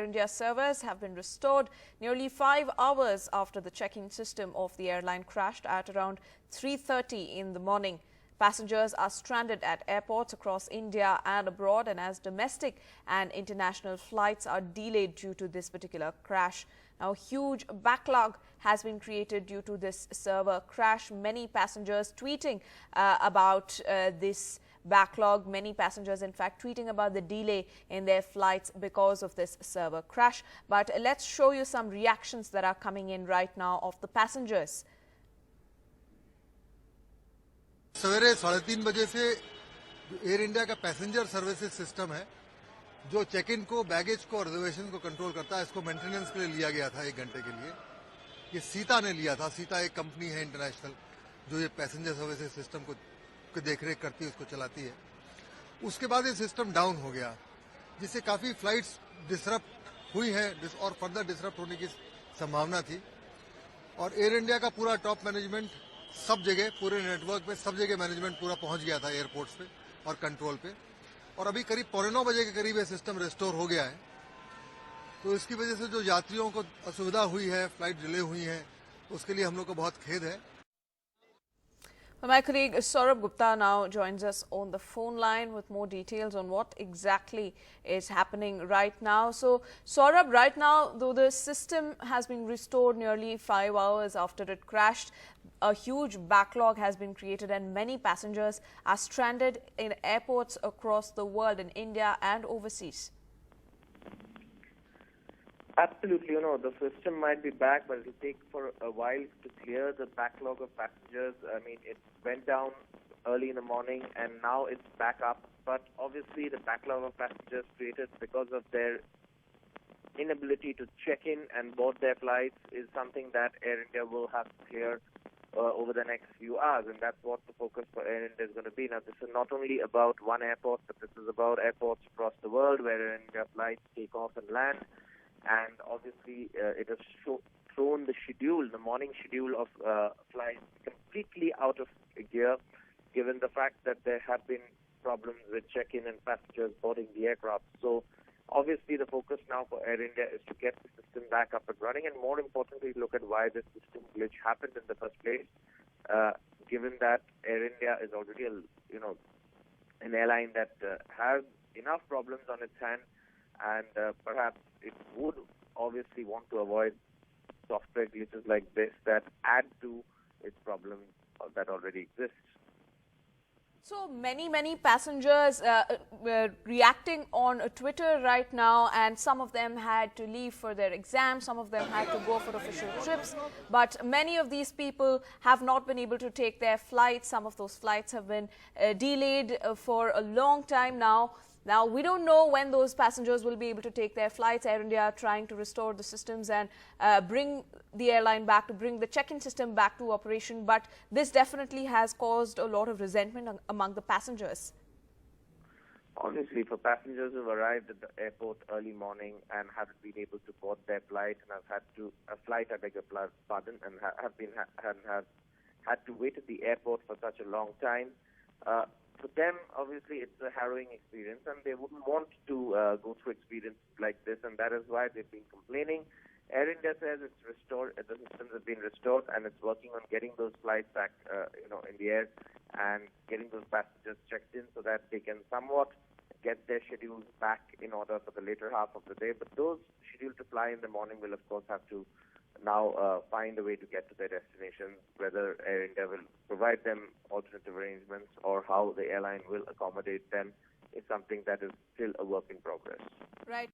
Air India servers have been restored nearly 5 hours after the check-in system of the airline crashed at around 3:30 in the morning. Passengers are stranded at airports across India and abroad, and as domestic and international flights are delayed due to this particular crash. Now, huge backlog has been created due to this server crash. Many passengers tweeting about this backlog. Many passengers, in fact, tweeting about the delay in their flights because of this server crash. But let's show you some reactions that are coming in right now of the passengers. सवेरे 3:30 बजे से air India का passenger services system है जो check in को, baggage को और reservation को कंट्रोल करता है। इसको मेंटेनेंस के लिए लिया गया था 1 घंटे के लिए। ये सीता ने लिया था। सीता एक कंपनी है इंटरनेशनल जो ये पैसेंजर सर्विसेज सिस्टम को देखरेख करती है, उसको चलाती है। उसके बाद ये सिस्टम डाउन हो गया, जिससे काफी फ्लाइट्स डिसरप्ट हुई हैं और फर्दर डिसरप्ट होने की संभावना थी। और एयर इंडिया का पूरा टॉप मैनेजमेंट सब जगह, पूरे नेटवर्क पे सब जगह मैनेजमेंट पूरा पहुंच गया था एयरपोर्ट्स पे और कंट्रोल पे। और अभी करीब 8:45 बजे के करीब ये सिस्टम रिस्टोर हो गया है। तो इसकी वजह से जो यात्रियों को असुविधा हुई है, फ्लाइट डिले हुई है, उसके लिए हम लोग को बहुत खेद है। My colleague Saurabh Gupta now joins us on the phone line with more details on what exactly is happening right now. So, Saurabh, right now, though the system has been restored nearly 5 hours after it crashed, a huge backlog has been created and many passengers are stranded in airports across the world, in India and overseas. Absolutely, the system might be back, but it will take for a while to clear the backlog of passengers. I mean, it went down early in the morning and now it's back up. But obviously, the backlog of passengers created because of their inability to check in and board their flights is something that Air India will have to clear over the next few hours, and that's what the focus for Air India is going to be. Now, this is not only about one airport, but this is about airports across the world where Air India flights take off and land. And obviously, it has thrown the morning schedule of flights completely out of gear, given the fact that there have been problems with check-in and passengers boarding the aircraft. So, obviously, the focus now for Air India is to get the system back up and running, and more importantly, look at why this system glitch happened in the first place. Given that Air India is already, an airline that has enough problems on its hands, and perhaps it would obviously want to avoid software glitches like this that add to its problems that already exist. So many passengers reacting on Twitter right now, and some of them had to leave for their exams, some of them had to go for official trips, but many of these people have not been able to take their flights. Some of those flights have been delayed for a long time now. Now, we don't know when those passengers will be able to take their flights. Air India are trying to restore the systems and bring the airline back, to bring the check-in system back to operation. But this definitely has caused a lot of resentment among the passengers. Obviously, for passengers who've arrived at the airport early morning and haven't been able to board their flight and have had to had to wait at the airport for such a long time. For them, obviously, it's a harrowing experience, and they wouldn't want to go through experience like this, and that is why they've been complaining. Air India says it's restored, the systems have been restored, and it's working on getting those flights back, in the air, and getting those passengers checked in so that they can somewhat get their schedules back in order for the later half of the day. But those scheduled to fly in the morning will, of course, have to now find a way to get to their destinations. Whether Air India will provide them alternative arrangements or how the airline will accommodate them is something that is still a work in progress. Right.